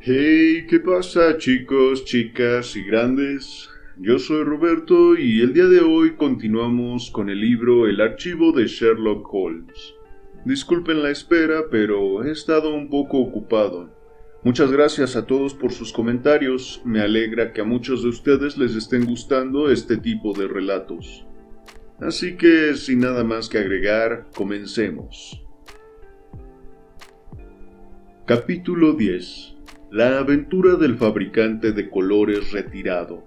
Hey, ¿qué pasa, chicos, chicas y grandes? Yo soy Roberto y el día de hoy continuamos con el libro El archivo de Sherlock Holmes. Disculpen la espera, pero he estado un poco ocupado. Muchas gracias a todos por sus comentarios. Me alegra que a muchos de ustedes les estén gustando este tipo de relatos. Así que, sin nada más que agregar, comencemos. Capítulo 10. La aventura del fabricante de colores retirado.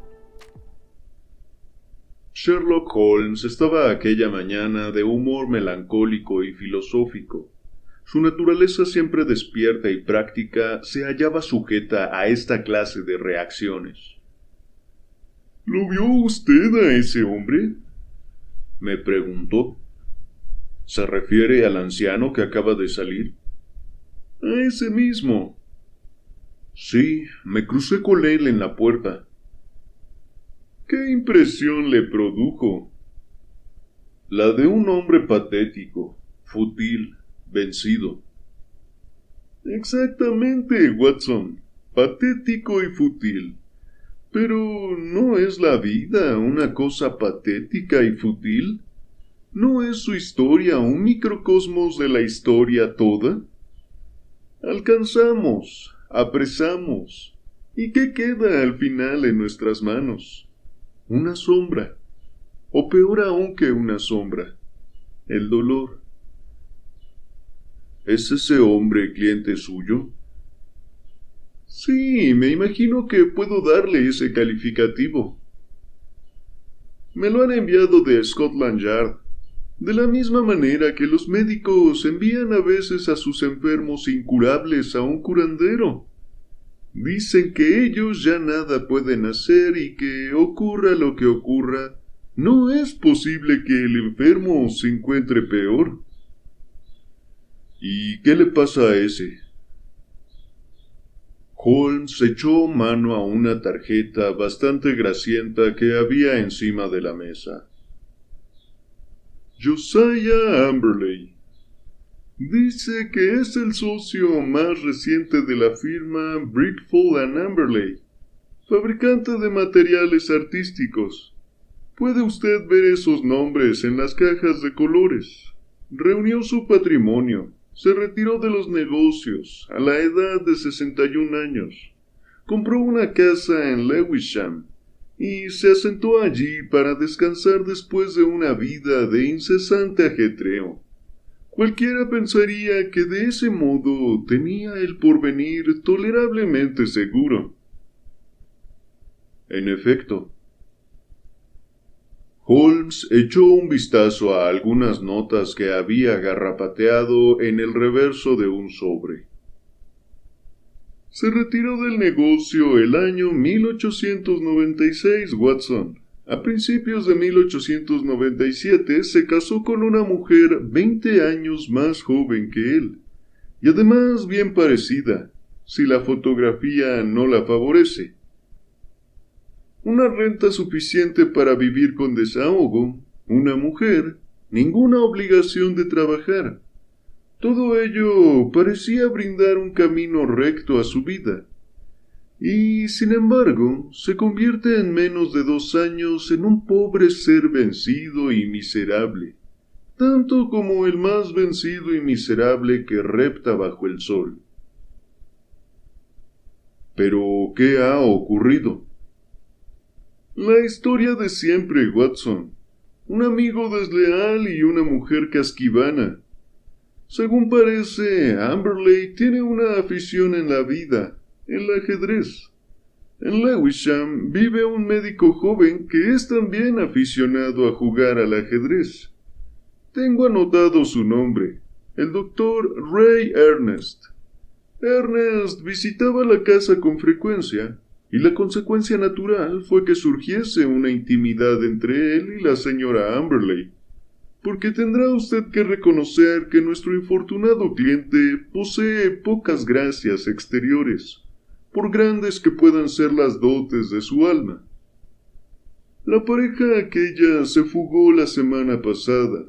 Sherlock Holmes estaba aquella mañana de humor melancólico y filosófico. Su naturaleza siempre despierta y práctica se hallaba sujeta a esta clase de reacciones. ¿Lo vio usted a ese hombre?, me preguntó. ¿Se refiere al anciano que acaba de salir? A ese mismo. Sí, me crucé con él en la puerta. ¿Qué impresión le produjo? La de un hombre patético, fútil, vencido. Exactamente, Watson, patético y fútil. Pero ¿no es la vida una cosa patética y fútil? ¿No es su historia un microcosmos de la historia toda? Alcanzamos, apresamos. ¿Y qué queda al final en nuestras manos? Una sombra, o peor aún que una sombra, el dolor. ¿Es ese hombre cliente suyo? Sí, me imagino que puedo darle ese calificativo. Me lo han enviado de Scotland Yard, de la misma manera que los médicos envían a veces a sus enfermos incurables a un curandero. Dicen que ellos ya nada pueden hacer y que ocurra lo que ocurra, no es posible que el enfermo se encuentre peor. ¿Y qué le pasa a ese? Holmes echó mano a una tarjeta bastante grasienta que había encima de la mesa. Josiah Amberley. Dice que es el socio más reciente de la firma Brickfall & Amberley, fabricante de materiales artísticos. Puede usted ver esos nombres en las cajas de colores. Reunió su patrimonio, se retiró de los negocios a la edad de 61 años. Compró una casa en Lewisham y se asentó allí para descansar después de una vida de incesante ajetreo. Cualquiera pensaría que de ese modo tenía el porvenir tolerablemente seguro. En efecto, Holmes echó un vistazo a algunas notas que había garrapateado en el reverso de un sobre. Se retiró del negocio el año 1896, Watson. A principios de 1897 se casó con una mujer 20 años más joven que él, y además bien parecida, si la fotografía no la favorece. Una renta suficiente para vivir con desahogo, una mujer, ninguna obligación de trabajar. Todo ello parecía brindar un camino recto a su vida. Y, sin embargo, se convierte en menos de 2 años en un pobre ser vencido y miserable, tanto como el más vencido y miserable que repta bajo el sol. Pero, ¿qué ha ocurrido? La historia de siempre, Watson. Un amigo desleal y una mujer casquivana. Según parece, Amberley tiene una afición en la vida, el ajedrez. En Lewisham vive un médico joven que es también aficionado a jugar al ajedrez. Tengo anotado su nombre, el doctor Ray Ernest. Ernest visitaba la casa con frecuencia, y la consecuencia natural fue que surgiese una intimidad entre él y la señora Amberley, porque tendrá usted que reconocer que nuestro infortunado cliente posee pocas gracias exteriores, por grandes que puedan ser las dotes de su alma. La pareja aquella se fugó la semana pasada,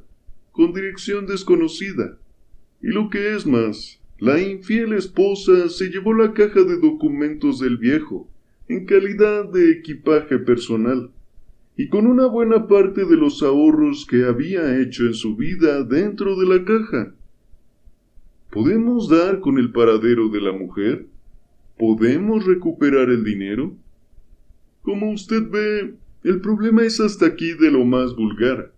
con dirección desconocida, y lo que es más, La infiel esposa se llevó la caja de documentos del viejo, en calidad de equipaje personal, y con una buena parte de los ahorros que había hecho en su vida dentro de la caja. ¿Podemos dar con el paradero de la mujer? ¿Podemos recuperar el dinero? Como usted ve, el problema es hasta aquí de lo más vulgar,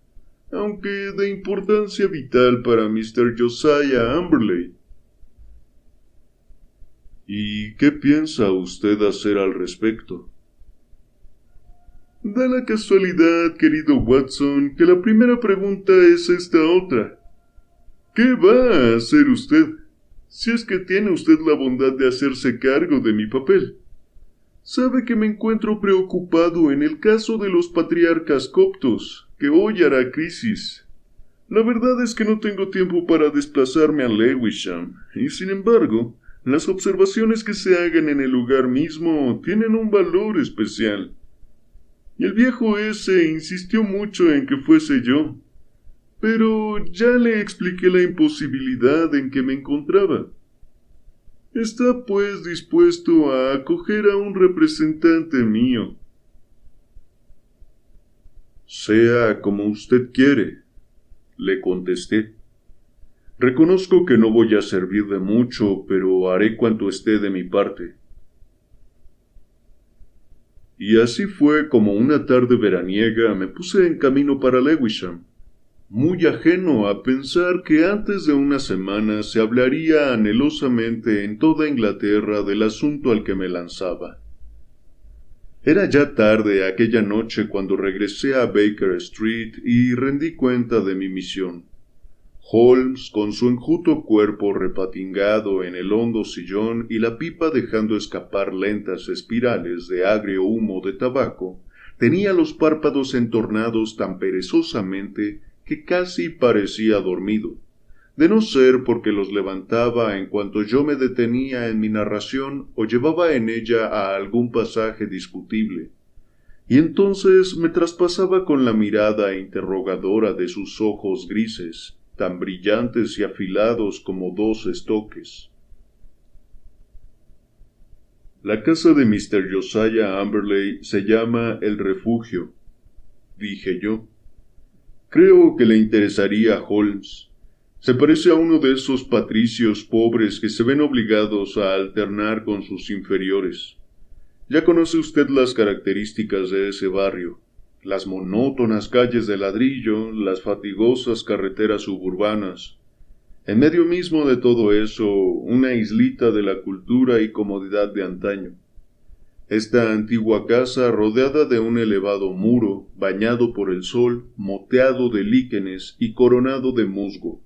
aunque de importancia vital para Mr. Josiah Amberley. ¿Y qué piensa usted hacer al respecto? Da la casualidad, querido Watson, que la primera pregunta es esta otra. ¿Qué va a hacer usted, si es que tiene usted la bondad de hacerse cargo de mi papel? Sabe que me encuentro preocupado en el caso de los patriarcas coptos, que hoy hará crisis. La verdad es que no tengo tiempo para desplazarme a Lewisham, y sin embargo, las observaciones que se hagan en el lugar mismo tienen un valor especial. Y el viejo ese insistió mucho en que fuese yo, pero ya le expliqué la imposibilidad en que me encontraba. Está pues dispuesto a acoger a un representante mío. Sea como usted quiere, le contesté. Reconozco que no voy a servir de mucho, pero haré cuanto esté de mi parte. Y así fue como una tarde veraniega me puse en camino para Lewisham, muy ajeno a pensar que antes de una semana se hablaría anhelosamente en toda Inglaterra del asunto al que me lanzaba. Era ya tarde aquella noche cuando regresé a Baker Street y rendí cuenta de mi misión. Holmes, con su enjuto cuerpo repatingado en el hondo sillón y la pipa dejando escapar lentas espirales de agrio humo de tabaco, tenía los párpados entornados tan perezosamente que casi parecía dormido, de no ser porque los levantaba en cuanto yo me detenía en mi narración o llevaba en ella a algún pasaje discutible, y entonces me traspasaba con la mirada interrogadora de sus ojos grises, tan brillantes y afilados como dos estoques. La casa de Mr. Josiah Amberley se llama El Refugio, dije yo. Creo que le interesaría a Holmes. Se parece a uno de esos patricios pobres que se ven obligados a alternar con sus inferiores. Ya conoce usted las características de ese barrio. Las monótonas calles de ladrillo, las fatigosas carreteras suburbanas. En medio mismo de todo eso, una islita de la cultura y comodidad de antaño. Esta antigua casa rodeada de un elevado muro, bañado por el sol, moteado de líquenes y coronado de musgo.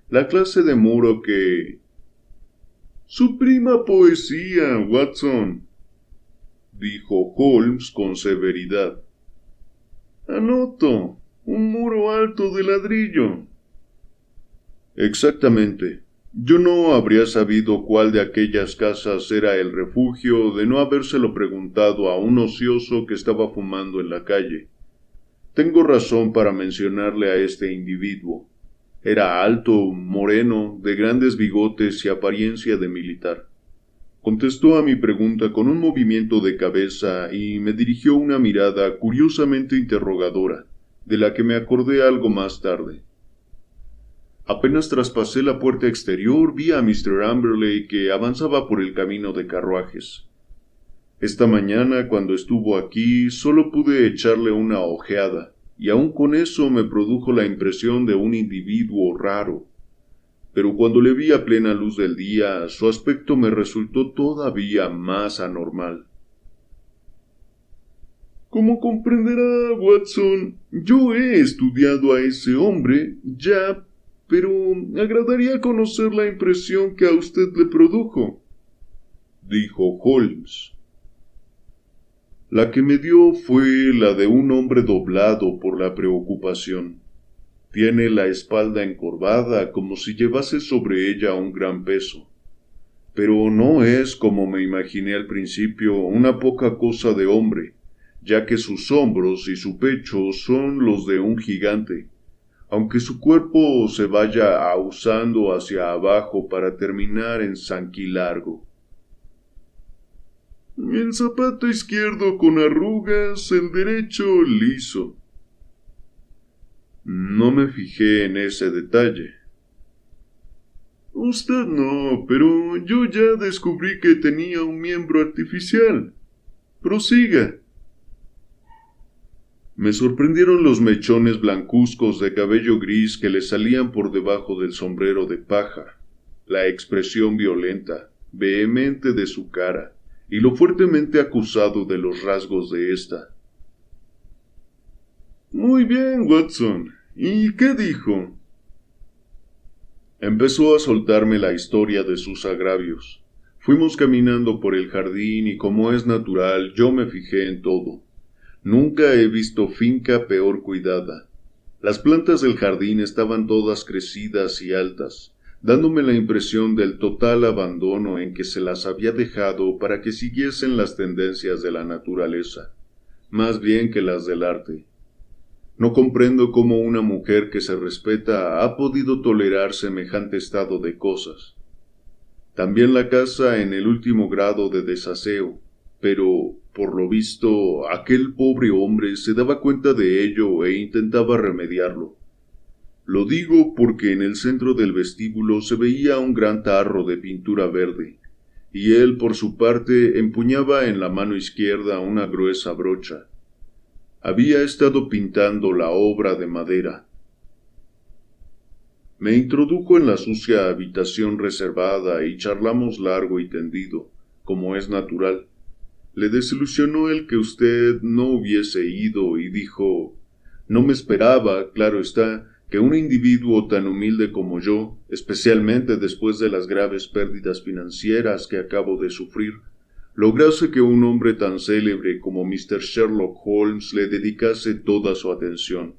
La clase de muro que... Suprima poesía, Watson, dijo Holmes con severidad. Anoto, un muro alto de ladrillo. Exactamente. Yo no habría sabido cuál de aquellas casas era el refugio de no habérselo preguntado a un ocioso que estaba fumando en la calle. Tengo razón para mencionarle a este individuo. Era alto, moreno, de grandes bigotes y apariencia de militar. Contestó a mi pregunta con un movimiento de cabeza y me dirigió una mirada curiosamente interrogadora, de la que me acordé algo más tarde. Apenas traspasé la puerta exterior, vi a Mr. Amberley que avanzaba por el camino de carruajes. Esta mañana, cuando estuvo aquí, solo pude echarle una ojeada, y aun con eso me produjo la impresión de un individuo raro. Pero cuando le vi a plena luz del día, su aspecto me resultó todavía más anormal. Como comprenderá, Watson, yo he estudiado a ese hombre, ya, pero agradaría conocer la impresión que a usted le produjo, dijo Holmes. La que me dio fue la de un hombre doblado por la preocupación. Tiene la espalda encorvada como si llevase sobre ella un gran peso. Pero no es, como me imaginé al principio, una poca cosa de hombre, ya que sus hombros y su pecho son los de un gigante, aunque su cuerpo se vaya ahusando hacia abajo para terminar en Sanquilargo. El zapato izquierdo con arrugas, el derecho liso. No me fijé en ese detalle. Usted no, pero yo ya descubrí que tenía un miembro artificial. Prosiga. Me sorprendieron los mechones blancuzcos de cabello gris que le salían por debajo del sombrero de paja, la expresión violenta, vehemente de su cara, y lo fuertemente acusado de los rasgos de ésta. Muy bien, Watson. ¿Y qué dijo? Empezó a soltarme la historia de sus agravios. Fuimos caminando por el jardín y, como es natural, yo me fijé en todo. Nunca he visto finca peor cuidada. Las plantas del jardín estaban todas crecidas y altas, dándome la impresión del total abandono en que se las había dejado para que siguiesen las tendencias de la naturaleza, más bien que las del arte. No comprendo cómo una mujer que se respeta ha podido tolerar semejante estado de cosas. También la casa en el último grado de desaseo, pero, por lo visto, aquel pobre hombre se daba cuenta de ello e intentaba remediarlo. Lo digo porque en el centro del vestíbulo se veía un gran tarro de pintura verde, y él, por su parte, empuñaba en la mano izquierda una gruesa brocha. Había estado pintando la obra de madera. Me introdujo en la sucia habitación reservada y charlamos largo y tendido, como es natural. Le desilusionó el que usted no hubiese ido y dijo: «No me esperaba, claro está, que un individuo tan humilde como yo, especialmente después de las graves pérdidas financieras que acabo de sufrir, lograse que un hombre tan célebre como Mr. Sherlock Holmes le dedicase toda su atención».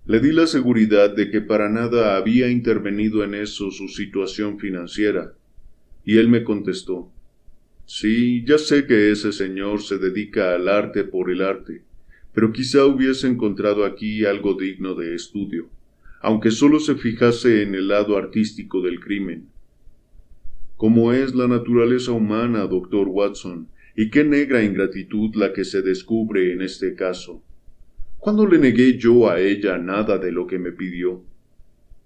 Le di la seguridad de que para nada había intervenido en eso su situación financiera, y él me contestó: «Sí, ya sé que ese señor se dedica al arte por el arte, pero quizá hubiese encontrado aquí algo digno de estudio, aunque solo se fijase en el lado artístico del crimen. ¿Cómo es la naturaleza humana, doctor Watson? Y qué negra ingratitud la que se descubre en este caso. ¿Cuándo le negué yo a ella nada de lo que me pidió?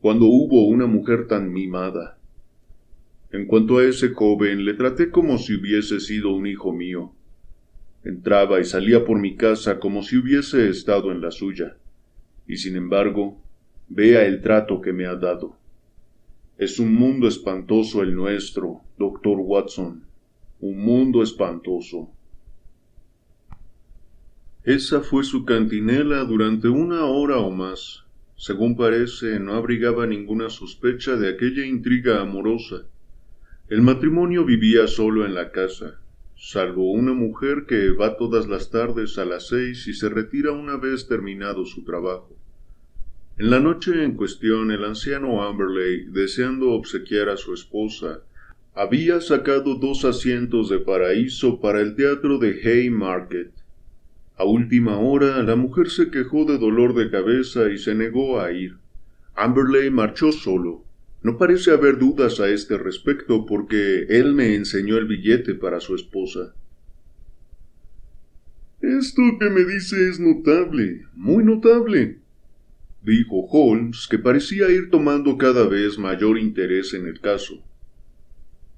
¿Cuándo hubo una mujer tan mimada? En cuanto a ese joven, le traté como si hubiese sido un hijo mío. Entraba y salía por mi casa como si hubiese estado en la suya. Y sin embargo, vea el trato que me ha dado. Es un mundo espantoso el nuestro, doctor Watson. Un mundo espantoso». Esa fue su cantinela durante 1 hora o más. Según parece, no abrigaba ninguna sospecha de aquella intriga amorosa. El matrimonio vivía solo en la casa, salvo una mujer que va todas las tardes a las 6 y se retira una vez terminado su trabajo. En la noche en cuestión, el anciano Amberley, deseando obsequiar a su esposa, había sacado 2 asientos de paraíso para el teatro de Haymarket. A última hora, la mujer se quejó de dolor de cabeza y se negó a ir. Amberley marchó solo. No parece haber dudas a este respecto porque él me enseñó el billete para su esposa. «Esto que me dice es notable, muy notable», dijo Holmes, que parecía ir tomando cada vez mayor interés en el caso.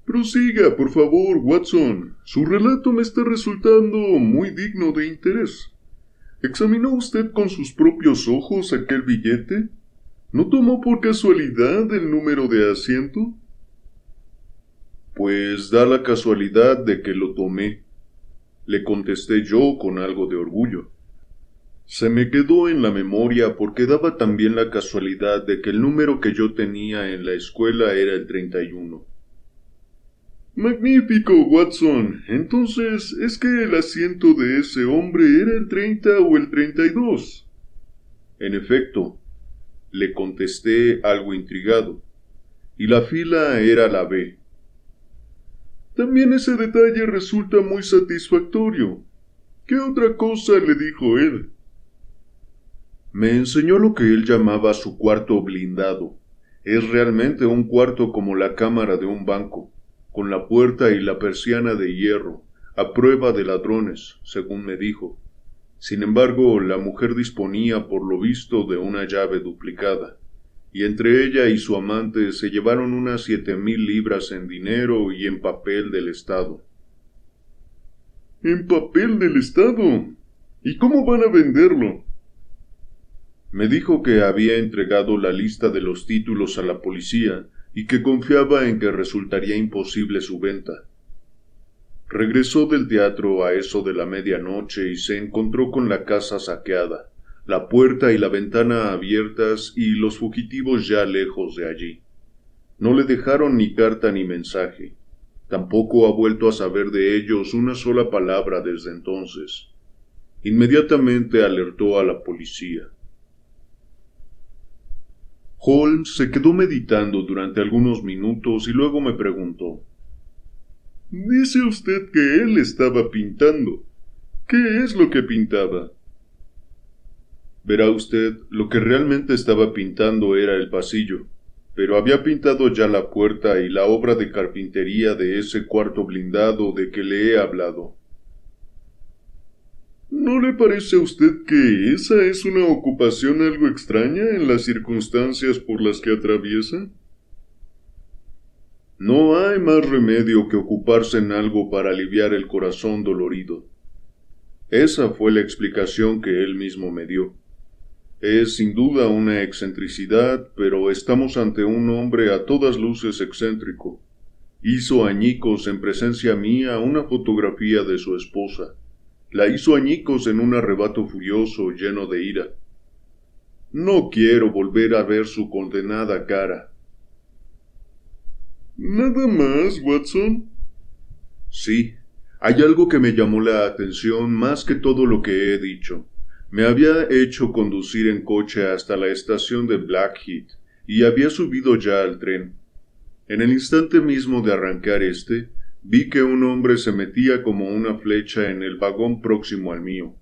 «Prosiga, por favor, Watson. Su relato me está resultando muy digno de interés. ¿Examinó usted con sus propios ojos aquel billete? ¿No tomó por casualidad el número de asiento?» «Pues da la casualidad de que lo tomé», le contesté yo con algo de orgullo. Se me quedó en la memoria porque daba también la casualidad de que el número que yo tenía en la escuela era el 31. «Magnífico, Watson. Entonces, ¿es que el asiento de ese hombre era el 30 o el 32? «En efecto», le contesté algo intrigado, «y la fila era la B». «También ese detalle resulta muy satisfactorio. ¿Qué otra cosa le dijo él?» Me enseñó lo que él llamaba su cuarto blindado. Es realmente un cuarto como la cámara de un banco, con la puerta y la persiana de hierro, a prueba de ladrones, según me dijo. Sin embargo, la mujer disponía, por lo visto, de una llave duplicada, y entre ella y su amante se llevaron unas 7,000 libras en dinero y en papel del Estado. ¿En papel del Estado? ¿Y cómo van a venderlo? Me dijo que había entregado la lista de los títulos a la policía y que confiaba en que resultaría imposible su venta. Regresó del teatro a eso de la medianoche y se encontró con la casa saqueada, la puerta y la ventana abiertas y los fugitivos ya lejos de allí. No le dejaron ni carta ni mensaje. Tampoco ha vuelto a saber de ellos una sola palabra desde entonces. Inmediatamente alertó a la policía. Holmes se quedó meditando durante algunos minutos y luego me preguntó: «Dice usted que él estaba pintando. ¿Qué es lo que pintaba?» Verá usted, lo que realmente estaba pintando era el pasillo, pero había pintado ya la puerta y la obra de carpintería de ese cuarto blindado de que le he hablado. ¿No le parece a usted que esa es una ocupación algo extraña en las circunstancias por las que atraviesa? No hay más remedio que ocuparse en algo para aliviar el corazón dolorido. Esa fue la explicación que él mismo me dio. Es sin duda una excentricidad, pero estamos ante un hombre a todas luces excéntrico. Hizo añicos en presencia mía una fotografía de su esposa. La hizo añicos en un arrebato furioso lleno de ira. No quiero volver a ver su condenada cara. ¿Nada más, Watson? Sí, hay algo que me llamó la atención más que todo lo que he dicho. Me había hecho conducir en coche hasta la estación de Blackheath y había subido ya al tren. En el instante mismo de arrancar vi que un hombre se metía como una flecha en el vagón próximo al mío.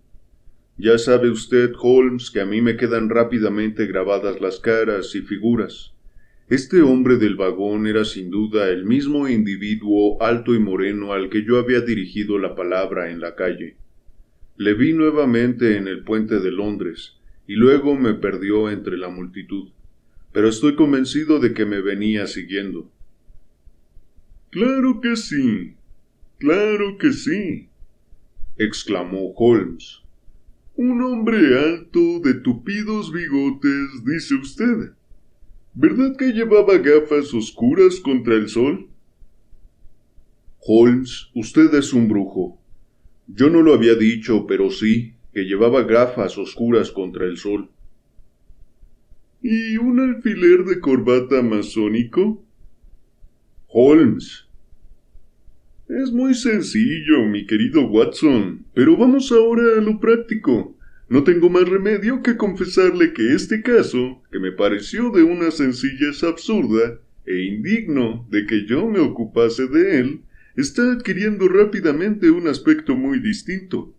Ya sabe usted, Holmes, que a mí me quedan rápidamente grabadas las caras y figuras. Este hombre del vagón era sin duda el mismo individuo alto y moreno al que yo había dirigido la palabra en la calle. Le vi nuevamente en el puente de Londres, y luego me perdió entre la multitud, pero estoy convencido de que me venía siguiendo. «Claro que sí, exclamó Holmes. «Un hombre alto, de tupidos bigotes, dice usted. ¿Verdad que llevaba gafas oscuras contra el sol?» Holmes, usted es un brujo. Yo no lo había dicho, pero sí, que llevaba gafas oscuras contra el sol. ¿Y un alfiler de corbata masónico? Holmes. Es muy sencillo, mi querido Watson, pero vamos ahora a lo práctico. No tengo más remedio que confesarle que este caso, que me pareció de una sencillez absurda e indigno de que yo me ocupase de él, está adquiriendo rápidamente un aspecto muy distinto.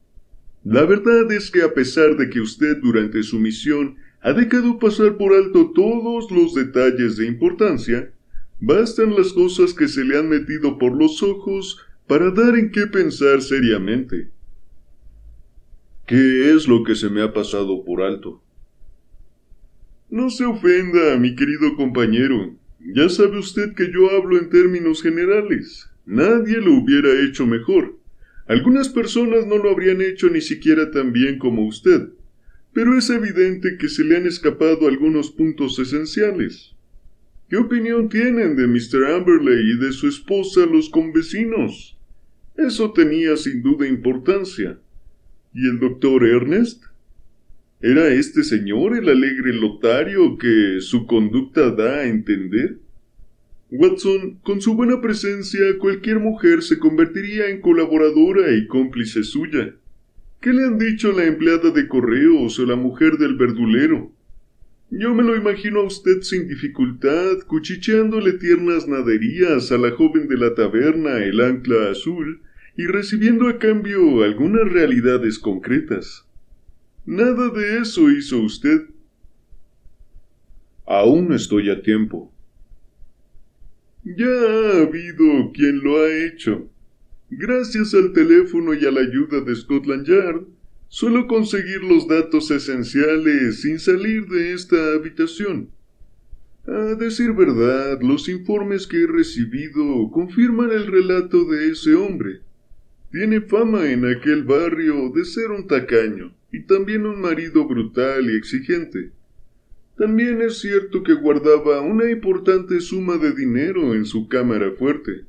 La verdad es que a pesar de que usted durante su misión ha dejado pasar por alto todos los detalles de importancia, bastan las cosas que se le han metido por los ojos para dar en qué pensar seriamente. ¿Qué es lo que se me ha pasado por alto? No se ofenda, mi querido compañero. Ya sabe usted que yo hablo en términos generales. Nadie lo hubiera hecho mejor. Algunas personas no lo habrían hecho ni siquiera tan bien como usted, pero es evidente que se le han escapado algunos puntos esenciales. ¿Qué opinión tienen de Mr. Amberley y de su esposa los convecinos? Eso tenía sin duda importancia. ¿Y el doctor Ernest? ¿Era este señor el alegre lotario que su conducta da a entender? Watson, con su buena presencia, cualquier mujer se convertiría en colaboradora y cómplice suya. ¿Qué le han dicho la empleada de correos o la mujer del verdulero? Yo me lo imagino a usted sin dificultad, cuchicheándole tiernas naderías a la joven de la taberna El Ancla Azul y recibiendo a cambio algunas realidades concretas. Nada de eso hizo usted. Aún estoy a tiempo. Ya ha habido quien lo ha hecho. Gracias al teléfono y a la ayuda de Scotland Yard, suelo conseguir los datos esenciales sin salir de esta habitación. A decir verdad, los informes que he recibido confirman el relato de ese hombre. Tiene fama en aquel barrio de ser un tacaño y también un marido brutal y exigente. También es cierto que guardaba una importante suma de dinero en su cámara fuerte.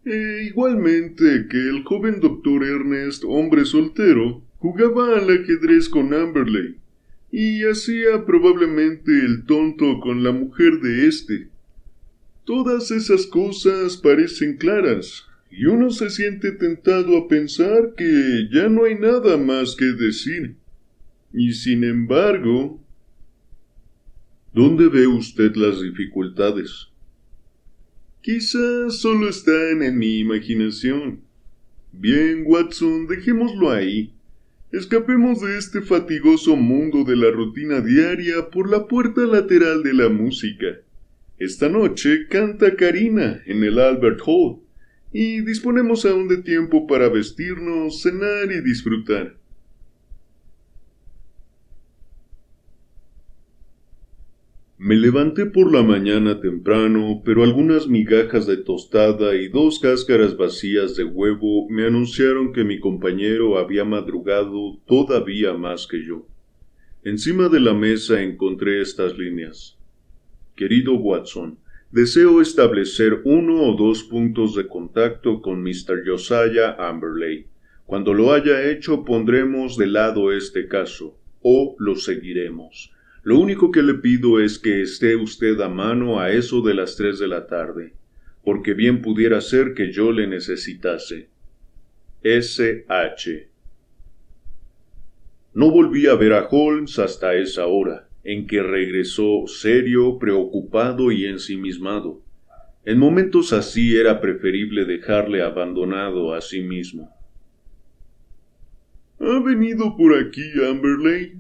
Igualmente que el joven doctor Ernest, hombre soltero, jugaba al ajedrez con Amberley y hacía probablemente el tonto con la mujer de éste. Todas esas cosas parecen claras, y uno se siente tentado a pensar que ya no hay nada más que decir. Y sin embargo, ¿dónde ve usted las dificultades? Quizás solo están en mi imaginación. Bien, Watson, dejémoslo ahí. Escapemos de este fatigoso mundo de la rutina diaria por la puerta lateral de la música. Esta noche canta Karina en el Albert Hall, y disponemos aún de tiempo para vestirnos, cenar y disfrutar. Me levanté por la mañana temprano, pero algunas migajas de tostada y 2 cáscaras vacías de huevo me anunciaron que mi compañero había madrugado todavía más que yo. Encima de la mesa encontré estas líneas. Querido Watson, deseo establecer 1 o 2 puntos de contacto con Mr. Josiah Amberley. Cuando lo haya hecho pondremos de lado este caso, o lo seguiremos. Lo único que le pido es que esté usted a mano a eso de las 3 de la tarde, porque bien pudiera ser que yo le necesitase. S.H. No volví a ver a Holmes hasta esa hora, en que regresó serio, preocupado y ensimismado. En momentos así era preferible dejarle abandonado a sí mismo. ¿Ha venido por aquí, Amberley?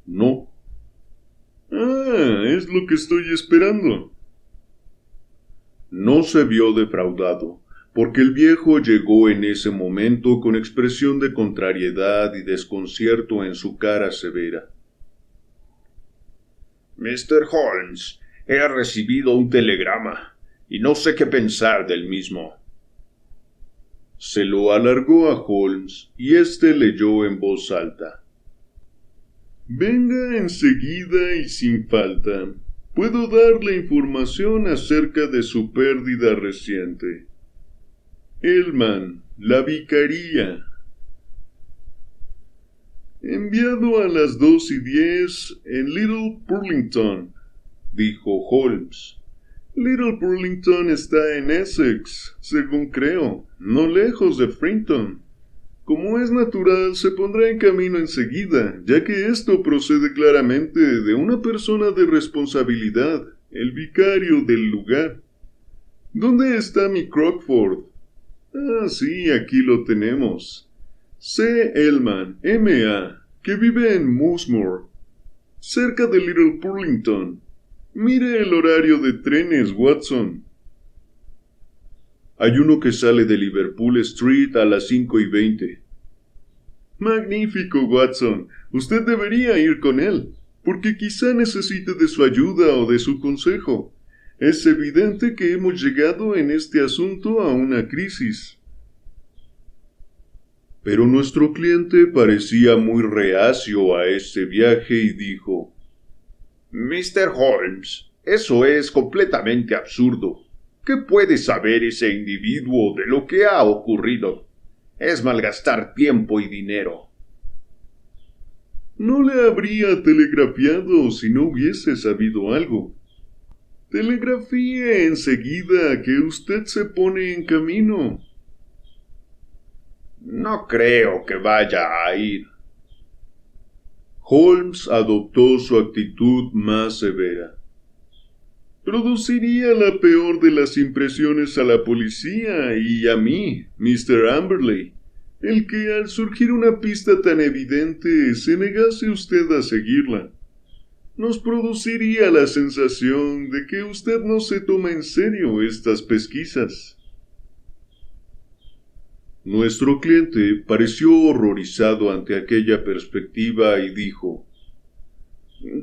No. Es lo que estoy esperando. No se vio defraudado, porque el viejo llegó en ese momento con expresión de contrariedad y desconcierto en su cara severa. Mr. Holmes, he recibido un telegrama, y no sé qué pensar del mismo. Se lo alargó a Holmes, y éste leyó en voz alta. Venga enseguida y sin falta. Puedo darle información acerca de su pérdida reciente. Hellman, la vicaría. Enviado a las 2:10 en Little Burlington, dijo Holmes. Little Burlington está en Essex, según creo, no lejos de Frinton. Como es natural, se pondrá en camino enseguida, ya que esto procede claramente de una persona de responsabilidad, el vicario del lugar. ¿Dónde está mi Crockford? Sí, aquí lo tenemos. C. Hellman, M.A., que vive en Moosmoor, cerca de Little Burlington. Mire el horario de trenes, Watson. Hay uno que sale de Liverpool Street a las 5:20. Magnífico, Watson. Usted debería ir con él, porque quizá necesite de su ayuda o de su consejo. Es evidente que hemos llegado en este asunto a una crisis. Pero nuestro cliente parecía muy reacio a este viaje y dijo: Mr. Holmes, eso es completamente absurdo. ¿Qué puede saber ese individuo de lo que ha ocurrido? Es malgastar tiempo y dinero. No le habría telegrafiado si no hubiese sabido algo. Telegrafíe enseguida que usted se pone en camino. No creo que vaya a ir. Holmes adoptó su actitud más severa. Produciría la peor de las impresiones a la policía y a mí, Mr. Amberley. el que al surgir una pista tan evidente se negase usted a seguirla. Nos produciría la sensación de que usted no se toma en serio estas pesquisas. Nuestro cliente pareció horrorizado ante aquella perspectiva y dijo: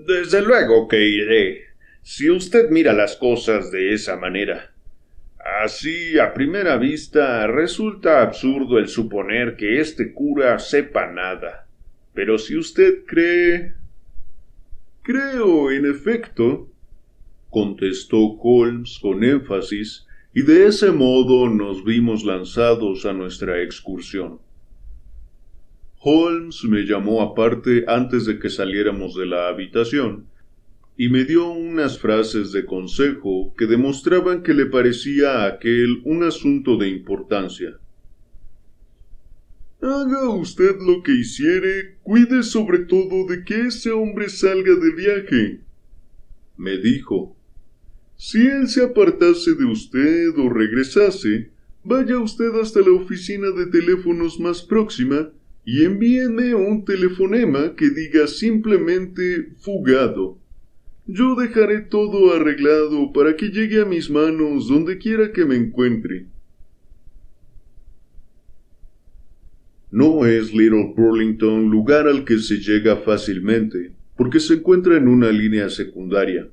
«Desde luego que iré, si usted mira las cosas de esa manera. Así, a primera vista, resulta absurdo el suponer que este cura sepa nada. Pero si usted cree...» «Creo, en efecto», contestó Holmes con énfasis, y de ese modo nos vimos lanzados a nuestra excursión. Holmes me llamó aparte antes de que saliéramos de la habitación y me dio unas frases de consejo que demostraban que le parecía a aquel un asunto de importancia. «Haga usted lo que hiciere, cuide sobre todo de que ese hombre salga de viaje», me dijo. «Si él se apartase de usted o regresase, vaya usted hasta la oficina de teléfonos más próxima y envíenme un telefonema que diga simplemente fugado. Yo dejaré todo arreglado para que llegue a mis manos donde quiera que me encuentre». No es Little Burlington lugar al que se llega fácilmente, porque se encuentra en una línea secundaria.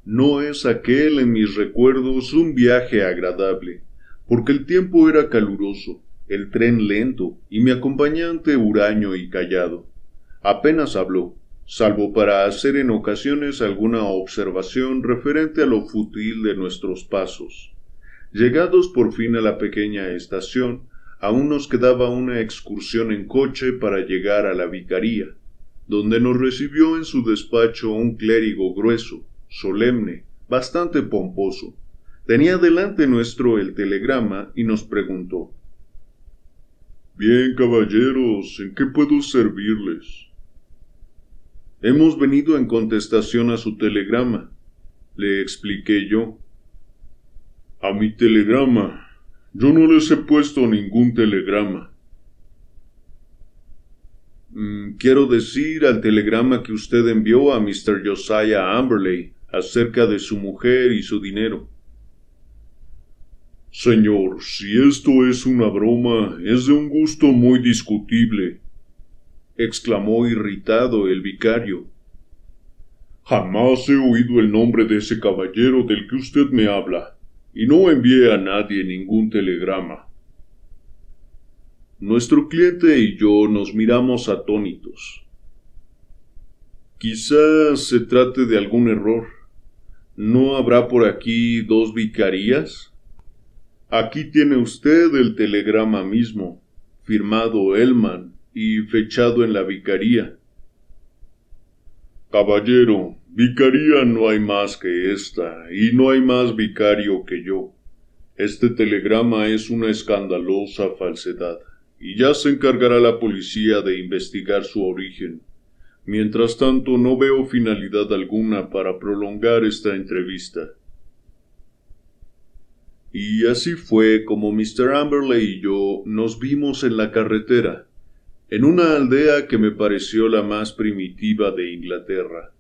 No es aquel en mis recuerdos un viaje agradable, porque el tiempo era caluroso, el tren lento y mi acompañante huraño y callado. Apenas habló, salvo para hacer en ocasiones alguna observación referente a lo fútil de nuestros pasos. Llegados por fin a la pequeña estación, aún nos quedaba una excursión en coche para llegar a la vicaría, donde nos recibió en su despacho un clérigo grueso, solemne, bastante pomposo. Tenía delante nuestro el telegrama y nos preguntó: «Bien, caballeros, ¿en qué puedo servirles?» «Hemos venido en contestación a su telegrama», le expliqué yo. «¿A mi telegrama? Yo no les he puesto ningún telegrama». Quiero decir al telegrama que usted envió a Mr. Josiah Amberley acerca de su mujer y su dinero». «Señor, si esto es una broma, es de un gusto muy discutible», exclamó irritado el vicario. «Jamás he oído el nombre de ese caballero del que usted me habla, y no envié a nadie ningún telegrama». Nuestro cliente y yo nos miramos atónitos. «Quizás se trate de algún error. ¿No habrá por aquí 2 vicarías? Aquí tiene usted el telegrama mismo, firmado Elman y fechado en la vicaría». «Caballero, vicaría no hay más que esta, y no hay más vicario que yo. Este telegrama es una escandalosa falsedad, y ya se encargará la policía de investigar su origen. Mientras tanto, no veo finalidad alguna para prolongar esta entrevista». Y así fue como Mr. Amberley y yo nos vimos en la carretera, en una aldea que me pareció la más primitiva de Inglaterra.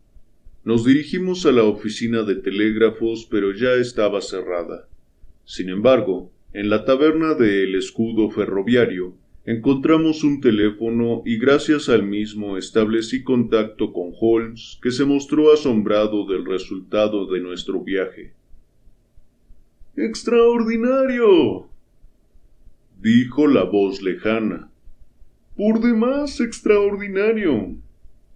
Nos dirigimos a la oficina de telégrafos, pero ya estaba cerrada. Sin embargo, en la taberna de El Escudo Ferroviario encontramos un teléfono y gracias al mismo establecí contacto con Holmes, que se mostró asombrado del resultado de nuestro viaje. «¡Extraordinario!», dijo la voz lejana. «Por demás extraordinario.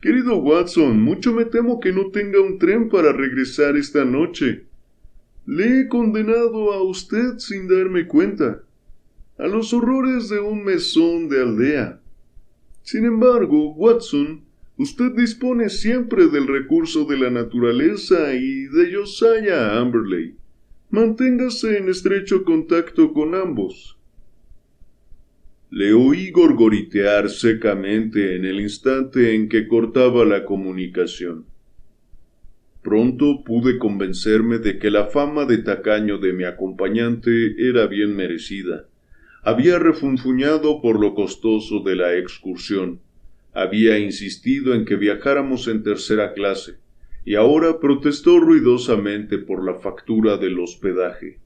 Querido Watson, mucho me temo que no tenga un tren para regresar esta noche. Le he condenado a usted sin darme cuenta, a los horrores de un mesón de aldea. Sin embargo, Watson, usted dispone siempre del recurso de la naturaleza y de Josiah Amberley. Manténgase en estrecho contacto con ambos». Le oí gorgoritear secamente en el instante en que cortaba la comunicación. Pronto pude convencerme de que la fama de tacaño de mi acompañante era bien merecida, Había refunfuñado por lo costoso de la excursión. Había insistido en que viajáramos en tercera clase, y ahora protestó ruidosamente por la factura del hospedaje.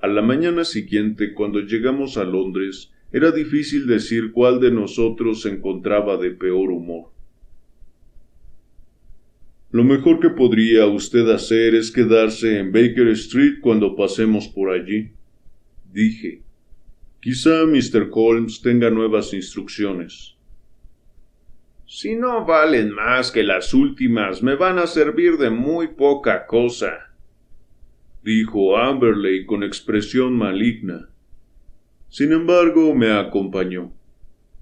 A la mañana siguiente, cuando llegamos a Londres, era difícil decir cuál de nosotros se encontraba de peor humor. Lo mejor que podría usted hacer es quedarse en Baker Street cuando pasemos por allí, dije. Quizá Mr. Holmes tenga nuevas instrucciones. Si no valen más que las últimas, me van a servir de muy poca cosa, dijo Amberley con expresión maligna. Sin embargo, me acompañó.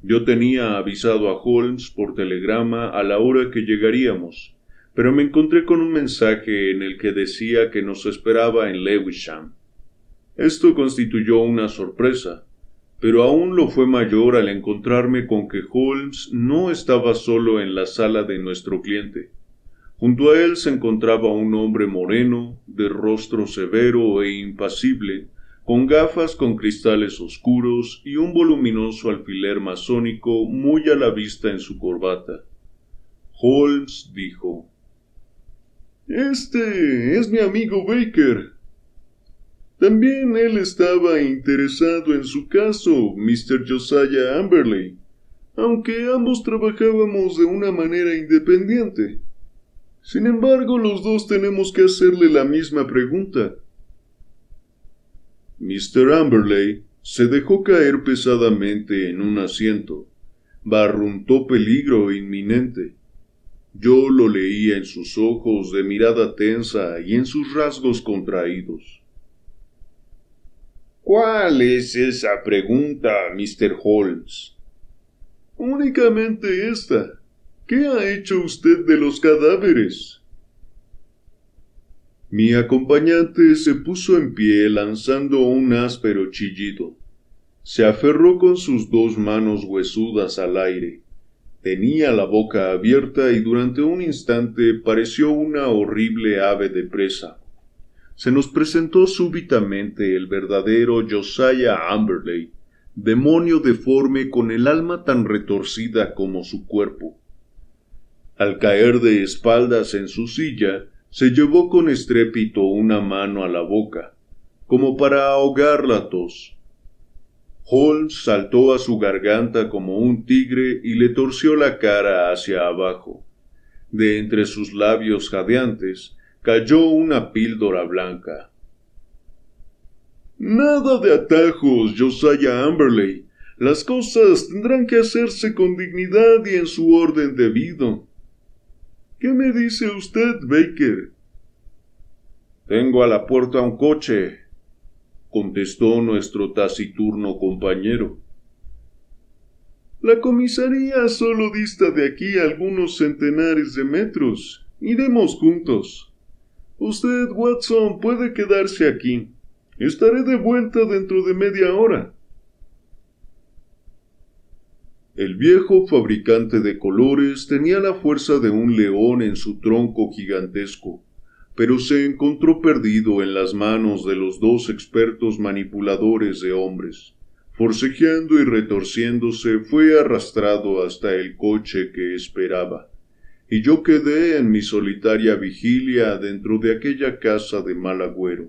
Yo tenía avisado a Holmes por telegrama a la hora que llegaríamos, pero me encontré con un mensaje en el que decía que nos esperaba en Lewisham. Esto constituyó una sorpresa, pero aún lo fue mayor al encontrarme con que Holmes no estaba solo en la sala de nuestro cliente. Junto a él se encontraba un hombre moreno, de rostro severo e impasible, con gafas con cristales oscuros y un voluminoso alfiler masónico muy a la vista en su corbata. Holmes dijo: «Este es mi amigo Baker». También él estaba interesado en su caso, Mr. Josiah Amberley, aunque ambos trabajábamos de una manera independiente. Sin embargo, los dos tenemos que hacerle la misma pregunta. Mr. Amberley se dejó caer pesadamente en un asiento. Barruntó peligro inminente. Yo lo leía en sus ojos de mirada tensa y en sus rasgos contraídos. ¿Cuál es esa pregunta, Mr. Holmes? Únicamente esta. ¿Qué ha hecho usted de los cadáveres? Mi acompañante se puso en pie lanzando un áspero chillido. Se aferró con sus dos manos huesudas al aire. Tenía la boca abierta y durante un instante pareció una horrible ave de presa. Se nos presentó súbitamente el verdadero Josiah Amberley, demonio deforme con el alma tan retorcida como su cuerpo. Al caer de espaldas en su silla, se llevó con estrépito una mano a la boca, como para ahogar la tos. Holmes saltó a su garganta como un tigre y le torció la cara hacia abajo. De entre sus labios jadeantes cayó una píldora blanca. Nada de atajos, Josiah Amberley. Las cosas tendrán que hacerse con dignidad y en su orden debido. ¿Qué me dice usted, Baker? Tengo a la puerta un coche, contestó nuestro taciturno compañero. La comisaría solo dista de aquí algunos centenares de metros. Iremos juntos. Usted, Watson, puede quedarse aquí. Estaré de vuelta dentro de media hora. El viejo fabricante de colores tenía la fuerza de un león en su tronco gigantesco, pero se encontró perdido en las manos de los dos expertos manipuladores de hombres. Forcejeando y retorciéndose, fue arrastrado hasta el coche que esperaba, y yo quedé en mi solitaria vigilia dentro de aquella casa de mal agüero.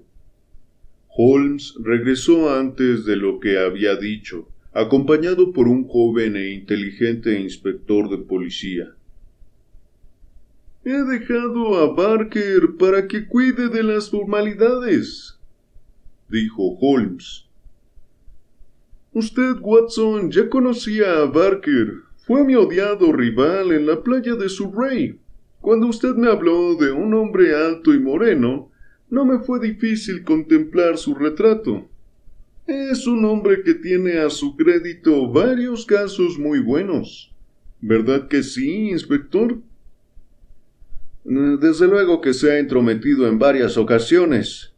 Holmes regresó antes de lo que había dicho, acompañado por un joven e inteligente inspector de policía. He dejado a Barker para que cuide de las formalidades, dijo Holmes. Usted, Watson, ya conocía a Barker. Fue mi odiado rival en la playa de Surrey. Cuando usted me habló de un hombre alto y moreno, no me fue difícil contemplar su retrato. Es un hombre que tiene a su crédito varios casos muy buenos. ¿Verdad que sí, inspector? Desde luego que se ha entrometido en varias ocasiones,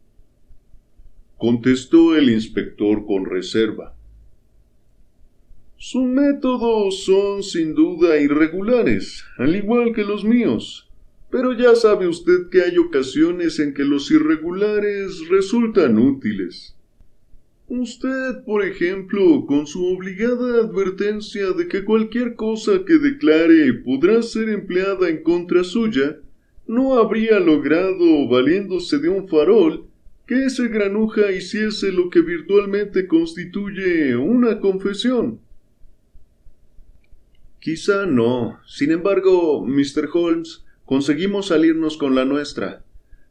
contestó el inspector con reserva. Sus métodos son sin duda irregulares, al igual que los míos, pero ya sabe usted que hay ocasiones en que los irregulares resultan útiles. Usted, por ejemplo, con su obligada advertencia de que cualquier cosa que declare podrá ser empleada en contra suya, no habría logrado, valiéndose de un farol, que ese granuja hiciese lo que virtualmente constituye una confesión. Quizá no. Sin embargo, Mr. Holmes, conseguimos salirnos con la nuestra.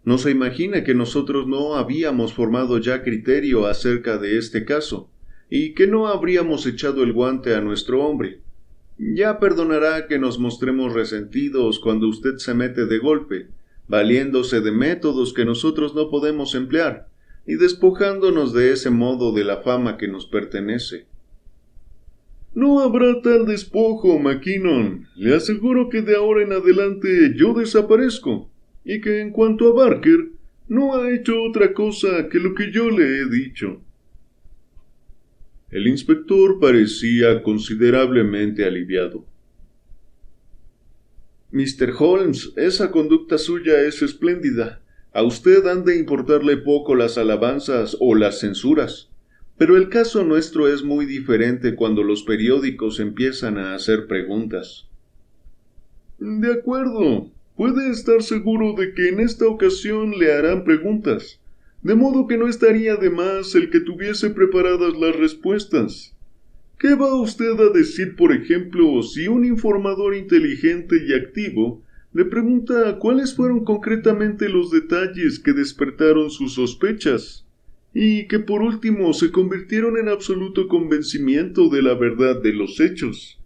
No se imagina que nosotros no habíamos formado ya criterio acerca de este caso, y que no habríamos echado el guante a nuestro hombre. Ya perdonará que nos mostremos resentidos cuando usted se mete de golpe, valiéndose de métodos que nosotros no podemos emplear, y despojándonos de ese modo de la fama que nos pertenece. No habrá tal despojo, Mackinnon. Le aseguro que de ahora en adelante yo desaparezco, y que en cuanto a Barker, no ha hecho otra cosa que lo que yo le he dicho. El inspector parecía considerablemente aliviado. Mr. Holmes, esa conducta suya es espléndida. A usted han de importarle poco las alabanzas o las censuras. Pero el caso nuestro es muy diferente cuando los periódicos empiezan a hacer preguntas. De acuerdo. Puede estar seguro de que en esta ocasión le harán preguntas, de modo que no estaría de más el que tuviese preparadas las respuestas. ¿Qué va usted a decir, por ejemplo, si un informador inteligente y activo le pregunta cuáles fueron concretamente los detalles que despertaron sus sospechas, y que por último se convirtieron en absoluto convencimiento de la verdad de los hechos?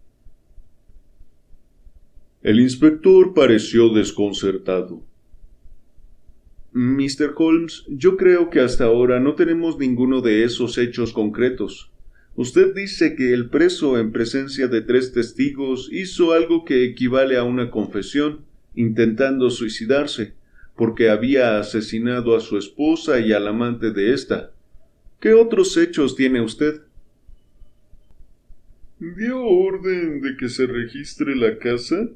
El inspector pareció desconcertado. Mr. Holmes, yo creo que hasta ahora no tenemos ninguno de esos hechos concretos. Usted dice que el preso, en presencia de 3 testigos, hizo algo que equivale a una confesión, intentando suicidarse, porque había asesinado a su esposa y al amante de ésta. ¿Qué otros hechos tiene usted? ¿Dio orden de que se registre la casa?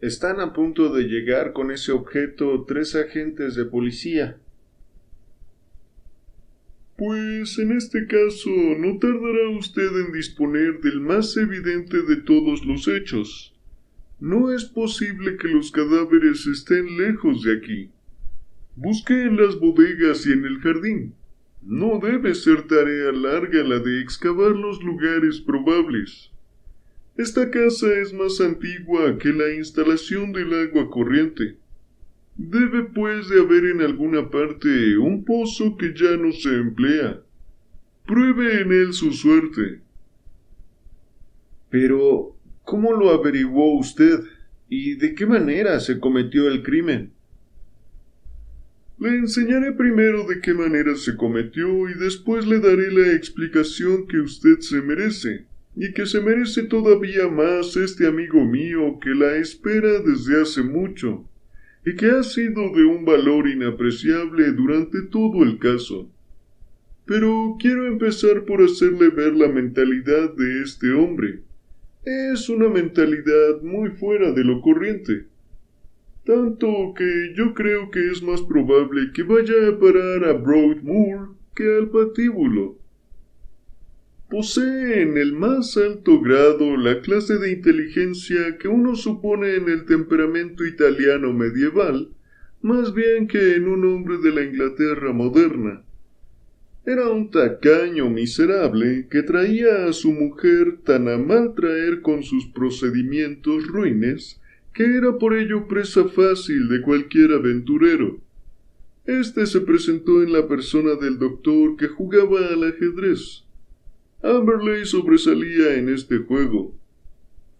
Están a punto de llegar con ese objeto 3 agentes de policía. Pues en este caso no tardará usted en disponer del más evidente de todos los hechos. No es posible que los cadáveres estén lejos de aquí. Busque en las bodegas y en el jardín. No debe ser tarea larga la de excavar los lugares probables. Esta casa es más antigua que la instalación del agua corriente. Debe pues de haber en alguna parte un pozo que ya no se emplea. Pruebe en él su suerte. Pero, ¿cómo lo averiguó usted? ¿Y de qué manera se cometió el crimen? Le enseñaré primero de qué manera se cometió y después le daré la explicación que usted se merece. Y que se merece todavía más este amigo mío que la espera desde hace mucho, y que ha sido de un valor inapreciable durante todo el caso. Pero quiero empezar por hacerle ver la mentalidad de este hombre. Es una mentalidad muy fuera de lo corriente. Tanto que yo creo que es más probable que vaya a parar a Broadmoor que al patíbulo. Posee en el más alto grado la clase de inteligencia que uno supone en el temperamento italiano medieval, más bien que en un hombre de la Inglaterra moderna. Era un tacaño miserable que traía a su mujer tan a mal traer con sus procedimientos ruines que era por ello presa fácil de cualquier aventurero. Este se presentó en la persona del doctor que jugaba al ajedrez. Amberley sobresalía en este juego.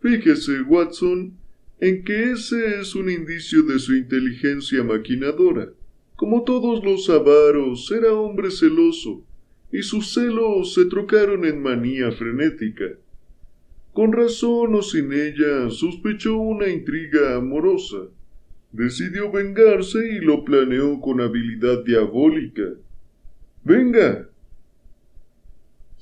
Fíjese, Watson, en que ese es un indicio de su inteligencia maquinadora. Como todos los avaros, era hombre celoso, y sus celos se trocaron en manía frenética. Con razón o sin ella, sospechó una intriga amorosa. Decidió vengarse y lo planeó con habilidad diabólica. ¡Venga!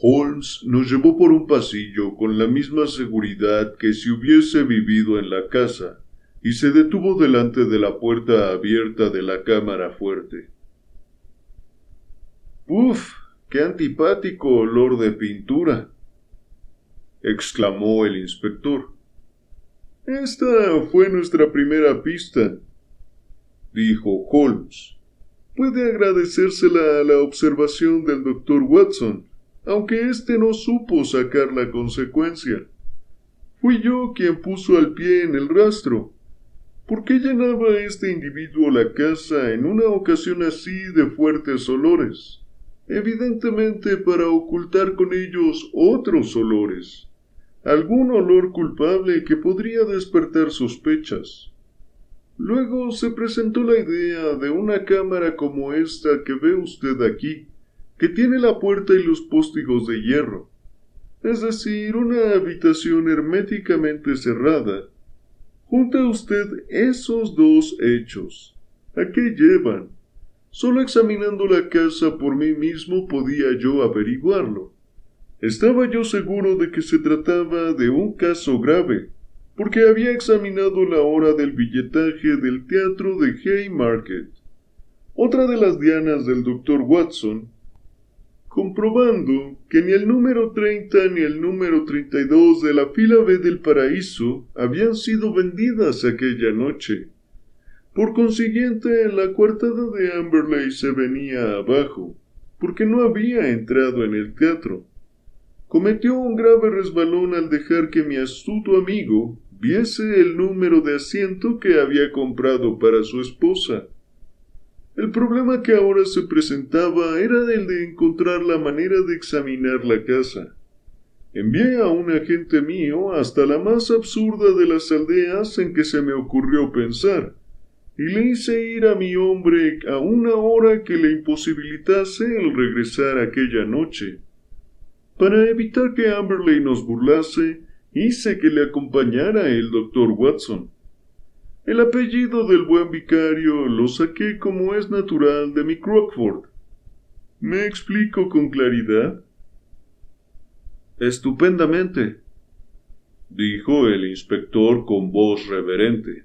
Holmes nos llevó por un pasillo con la misma seguridad que si hubiese vivido en la casa, y se detuvo delante de la puerta abierta de la cámara fuerte. «¡Uf!», ¡Qué antipático olor de pintura!, exclamó el inspector. Esta fue nuestra primera pista, dijo Holmes. Puede agradecérsela a la observación del doctor Watson, aunque éste no supo sacar la consecuencia. Fui yo quien puso al pie en el rastro. ¿Por qué llenaba este individuo la casa en una ocasión así de fuertes olores? Evidentemente para ocultar con ellos otros olores. Algún olor culpable que podría despertar sospechas. Luego se presentó la idea de una cámara como esta que ve usted aquí, que tiene la puerta y los póstigos de hierro. Es decir, una habitación herméticamente cerrada. Junta usted esos dos hechos. ¿A qué llevan? Solo examinando la casa por mí mismo podía yo averiguarlo. Estaba yo seguro de que se trataba de un caso grave, porque había examinado la hora del billetaje del teatro de Haymarket, otra de las dianas del doctor Watson, comprobando que ni el número 30 ni el número 32 de la fila B del paraíso habían sido vendidas aquella noche. Por consiguiente, la coartada de Amberley se venía abajo, porque no había entrado en el teatro. Cometió un grave resbalón al dejar que mi astuto amigo viese el número de asiento que había comprado para su esposa. El problema que ahora se presentaba era el de encontrar la manera de examinar la casa. Envié a un agente mío hasta la más absurda de las aldeas en que se me ocurrió pensar, y le hice ir a mi hombre a una hora que le imposibilitase el regresar aquella noche. Para evitar que Amberley nos burlase, hice que le acompañara el doctor Watson. El apellido del buen vicario lo saqué como es natural de mi Crockford. ¿Me explico con claridad? Estupendamente, dijo el inspector con voz reverente.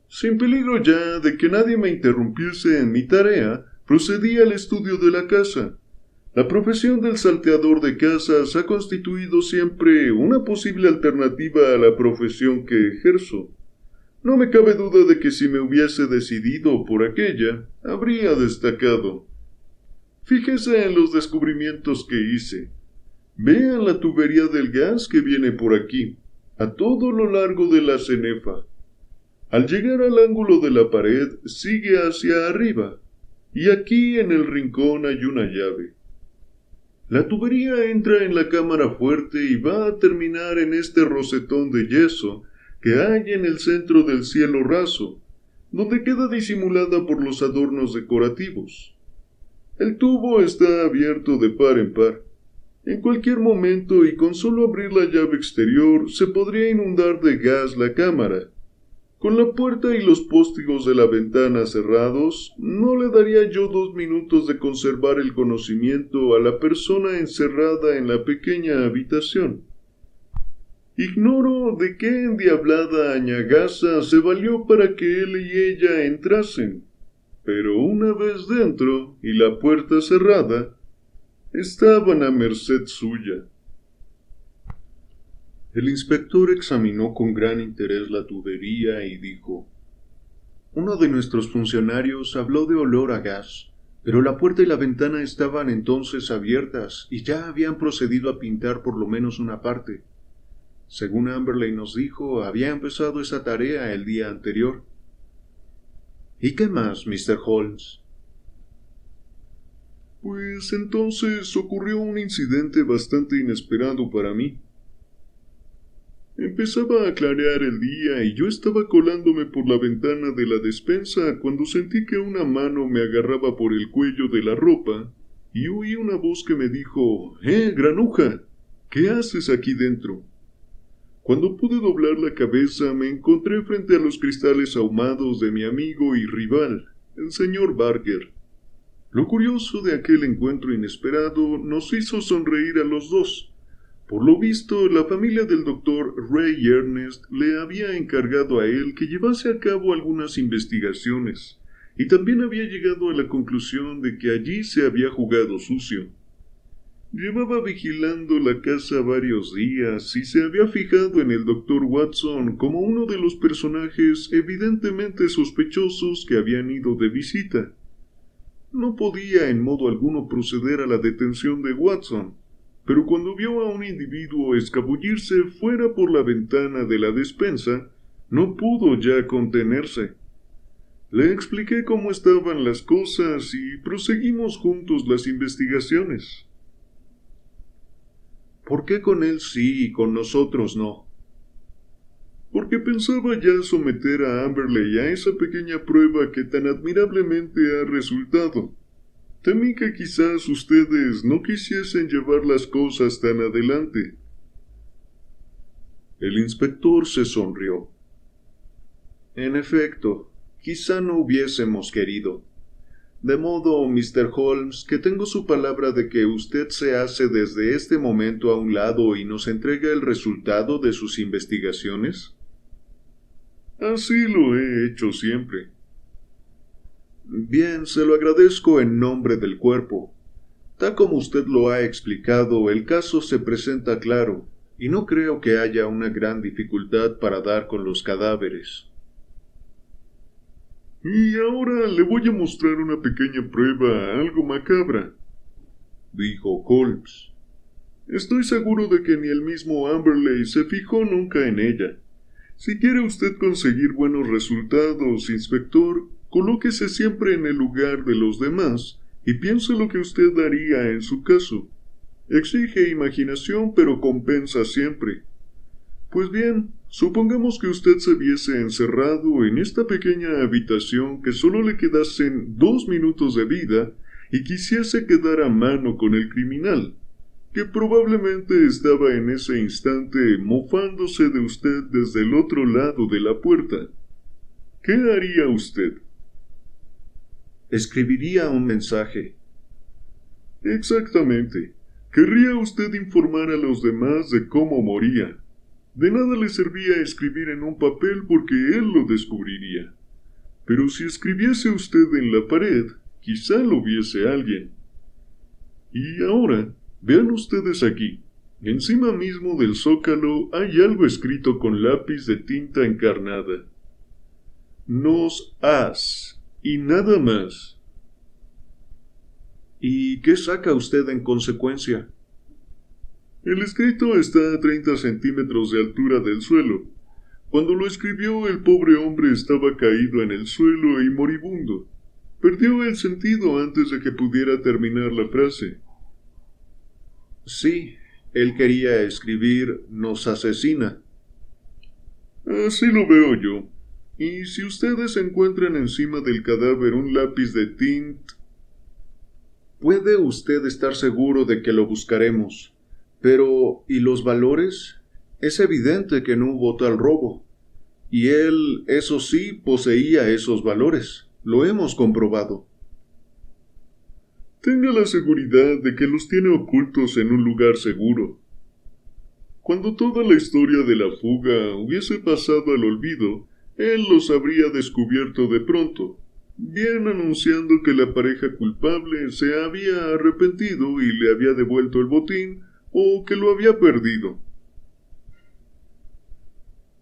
Sin peligro ya de que nadie me interrumpiese en mi tarea, procedí al estudio de la casa. La profesión del salteador de casas ha constituido siempre una posible alternativa a la profesión que ejerzo. No me cabe duda de que si me hubiese decidido por aquella, habría destacado. Fíjese en los descubrimientos que hice. Vean la tubería del gas que viene por aquí, a todo lo largo de la cenefa. Al llegar al ángulo de la pared, sigue hacia arriba, y aquí en el rincón hay una llave. La tubería entra en la cámara fuerte y va a terminar en este rosetón de yeso que hay en el centro del cielo raso, donde queda disimulada por los adornos decorativos. El tubo está abierto de par en par. En cualquier momento y con solo abrir la llave exterior se podría inundar de gas la cámara. Con la puerta y los póstigos de la ventana cerrados, no le daría yo 2 minutos de conservar el conocimiento a la persona encerrada en la pequeña habitación. Ignoro de qué endiablada añagaza se valió para que él y ella entrasen, pero una vez dentro y la puerta cerrada, estaban a merced suya. El inspector examinó con gran interés la tubería y dijo: Uno de nuestros funcionarios habló de olor a gas, pero la puerta y la ventana estaban entonces abiertas y ya habían procedido a pintar por lo menos una parte. Según Amberley nos dijo, había empezado esa tarea el día anterior. ¿Y qué más, Mr. Holmes? Pues entonces ocurrió un incidente bastante inesperado para mí. Empezaba a clarear el día y yo estaba colándome por la ventana de la despensa cuando sentí que una mano me agarraba por el cuello de la ropa y oí una voz que me dijo: granuja, ¿qué haces aquí dentro? Cuando pude doblar la cabeza me encontré frente a los cristales ahumados de mi amigo y rival, el señor Barker. Lo curioso de aquel encuentro inesperado nos hizo sonreír a los dos. Por lo visto, la familia del doctor Ray Ernest le había encargado a él que llevase a cabo algunas investigaciones, y también había llegado a la conclusión de que allí se había jugado sucio. Llevaba vigilando la casa varios días y se había fijado en el doctor Watson como uno de los personajes evidentemente sospechosos que habían ido de visita. No podía en modo alguno proceder a la detención de Watson, pero cuando vio a un individuo escabullirse fuera por la ventana de la despensa, no pudo ya contenerse. Le expliqué cómo estaban las cosas y proseguimos juntos las investigaciones. ¿Por qué con él sí y con nosotros no? Porque pensaba ya someter a Amberley a esa pequeña prueba que tan admirablemente ha resultado. Temí que quizás ustedes no quisiesen llevar las cosas tan adelante. El inspector se sonrió. En efecto, quizá no hubiésemos querido. De modo, Mr. Holmes, que tengo su palabra de que usted se hace desde este momento a un lado y nos entrega el resultado de sus investigaciones. Así lo he hecho siempre. Bien, se lo agradezco en nombre del cuerpo. Tal como usted lo ha explicado, el caso se presenta claro, y no creo que haya una gran dificultad para dar con los cadáveres. Y ahora le voy a mostrar una pequeña prueba algo macabra, dijo Holmes. Estoy seguro de que ni el mismo Amberley se fijó nunca en ella. Si quiere usted conseguir buenos resultados, inspector, colóquese siempre en el lugar de los demás y piense lo que usted haría en su caso. Exige imaginación, pero compensa siempre. Pues bien, supongamos que usted se viese encerrado en esta pequeña habitación que solo le quedasen 2 minutos de vida y quisiese quedar a mano con el criminal, que probablemente estaba en ese instante mofándose de usted desde el otro lado de la puerta. ¿Qué haría usted? Escribiría un mensaje. Exactamente. Querría usted informar a los demás de cómo moría. De nada le servía escribir en un papel porque él lo descubriría. Pero si escribiese usted en la pared, quizá lo viese alguien. Y ahora, vean ustedes aquí. Encima mismo del zócalo hay algo escrito con lápiz de tinta encarnada. Nos has, y nada más. ¿Y qué saca usted en consecuencia? El escrito está a 30 centímetros de altura del suelo. Cuando lo escribió, el pobre hombre estaba caído en el suelo y moribundo. Perdió el sentido antes de que pudiera terminar la frase. Sí, él quería escribir «nos asesina». Así lo veo yo. Y si ustedes encuentran encima del cadáver un lápiz de tinta... Puede usted estar seguro de que lo buscaremos. Pero, ¿y los valores? Es evidente que no hubo tal robo. Y él, eso sí, poseía esos valores. Lo hemos comprobado. Tenga la seguridad de que los tiene ocultos en un lugar seguro. Cuando toda la historia de la fuga hubiese pasado al olvido, él los habría descubierto de pronto, bien anunciando que la pareja culpable se había arrepentido y le había devuelto el botín, o que lo había perdido.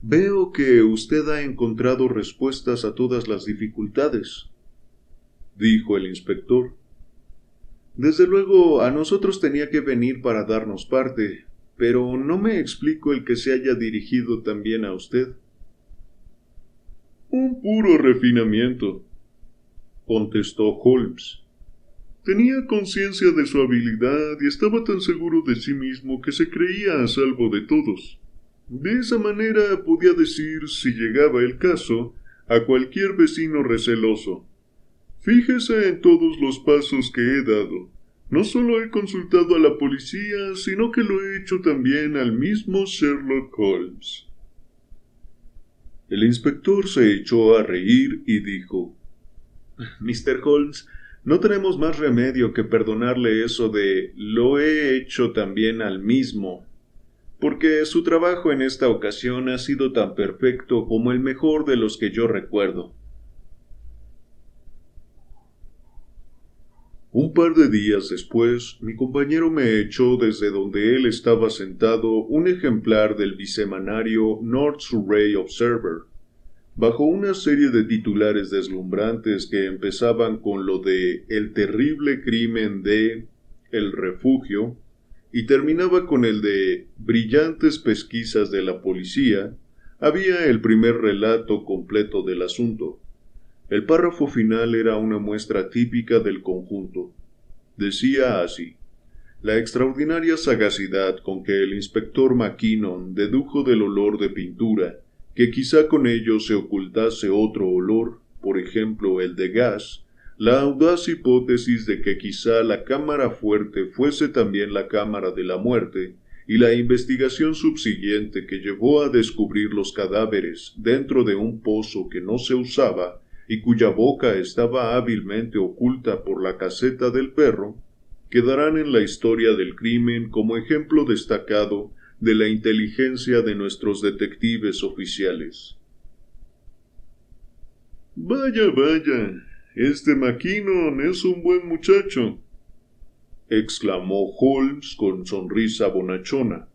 Veo que usted ha encontrado respuestas a todas las dificultades, dijo el inspector. Desde luego, a nosotros tenía que venir para darnos parte, pero no me explico el que se haya dirigido también a usted. Un puro refinamiento, contestó Holmes. Tenía conciencia de su habilidad y estaba tan seguro de sí mismo que se creía a salvo de todos. De esa manera podía decir, si llegaba el caso, a cualquier vecino receloso: fíjese en todos los pasos que he dado. No solo he consultado a la policía, sino que lo he hecho también al mismo Sherlock Holmes. El inspector se echó a reír y dijo: Mr. Holmes, no tenemos más remedio que perdonarle eso de «lo he hecho también al mismo», porque su trabajo en esta ocasión ha sido tan perfecto como el mejor de los que yo recuerdo. Un par de días después, mi compañero me echó desde donde él estaba sentado un ejemplar del bisemanario North Surrey Observer, bajo una serie de titulares deslumbrantes que empezaban con lo de El terrible crimen de El refugio y terminaba con el de Brillantes pesquisas de la policía. Había el primer relato completo del asunto. El párrafo final era una muestra típica del conjunto. Decía así: la extraordinaria sagacidad con que el inspector Mackinnon dedujo del olor de pintura que quizá con ello se ocultase otro olor, por ejemplo el de gas, la audaz hipótesis de que quizá la cámara fuerte fuese también la cámara de la muerte, y la investigación subsiguiente que llevó a descubrir los cadáveres dentro de un pozo que no se usaba y cuya boca estaba hábilmente oculta por la caseta del perro, quedarán en la historia del crimen como ejemplo destacado de la inteligencia de nuestros detectives oficiales. Vaya, vaya, este Mackinnon es un buen muchacho, exclamó Holmes con sonrisa bonachona.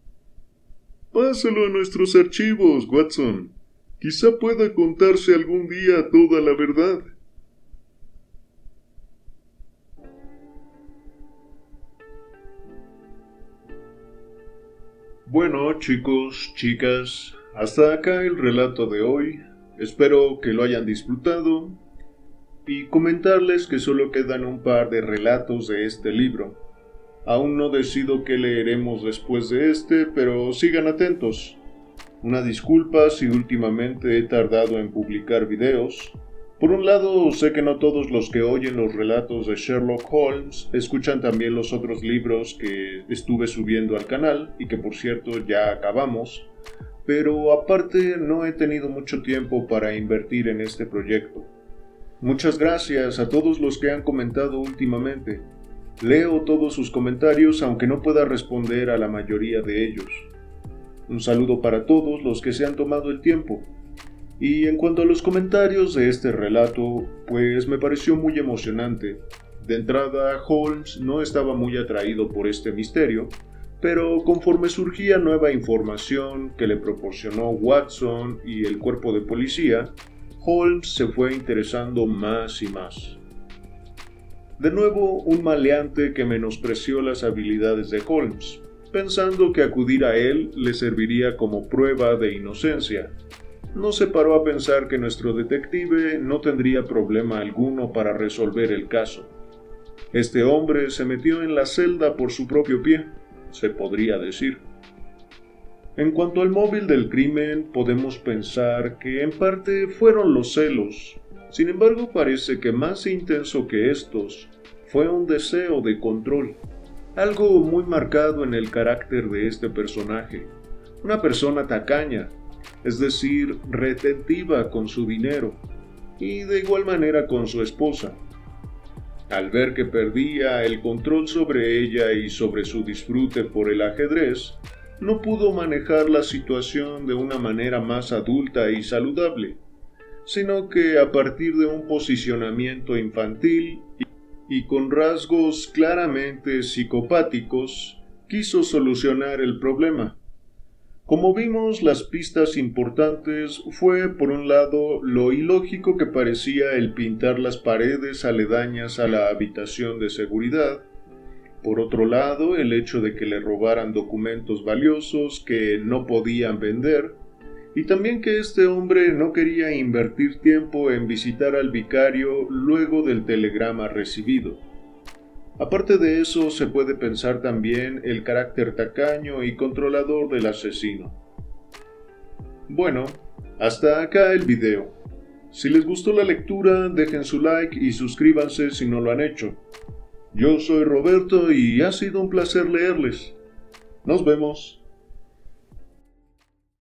Pásalo a nuestros archivos, Watson. Quizá pueda contarse algún día toda la verdad. Bueno, chicos, chicas, hasta acá el relato de hoy. Espero que lo hayan disfrutado y comentarles que solo quedan un par de relatos de este libro. Aún no decido qué leeremos después de este, pero sigan atentos. Una disculpa si últimamente he tardado en publicar videos. Por un lado, sé que no todos los que oyen los relatos de Sherlock Holmes escuchan también los otros libros que estuve subiendo al canal y que por cierto ya acabamos, pero aparte no he tenido mucho tiempo para invertir en este proyecto. Muchas gracias a todos los que han comentado últimamente. Leo todos sus comentarios aunque no pueda responder a la mayoría de ellos. Un saludo para todos los que se han tomado el tiempo. Y en cuanto a los comentarios de este relato, pues me pareció muy emocionante. De entrada, Holmes no estaba muy atraído por este misterio, pero conforme surgía nueva información que le proporcionó Watson y el cuerpo de policía, Holmes se fue interesando más y más. De nuevo, un maleante que menospreció las habilidades de Holmes, pensando que acudir a él le serviría como prueba de inocencia. No se paró a pensar que nuestro detective no tendría problema alguno para resolver el caso. Este hombre se metió en la celda por su propio pie, se podría decir. En cuanto al móvil del crimen, podemos pensar que en parte fueron los celos. Sin embargo, parece que más intenso que estos fue un deseo de control. Algo muy marcado en el carácter de este personaje. Una persona tacaña, es decir, retentiva con su dinero, y de igual manera con su esposa. Al ver que perdía el control sobre ella y sobre su disfrute por el ajedrez, no pudo manejar la situación de una manera más adulta y saludable, sino que a partir de un posicionamiento infantil y con rasgos claramente psicopáticos, quiso solucionar el problema. Como vimos, las pistas importantes fue, por un lado, lo ilógico que parecía el pintar las paredes aledañas a la habitación de seguridad. Por otro lado, el hecho de que le robaran documentos valiosos que no podían vender, y también que este hombre no quería invertir tiempo en visitar al vicario luego del telegrama recibido. Aparte de eso, se puede pensar también el carácter tacaño y controlador del asesino. Bueno, hasta acá el video. Si les gustó la lectura, dejen su like y suscríbanse si no lo han hecho. Yo soy Roberto y ha sido un placer leerles. Nos vemos.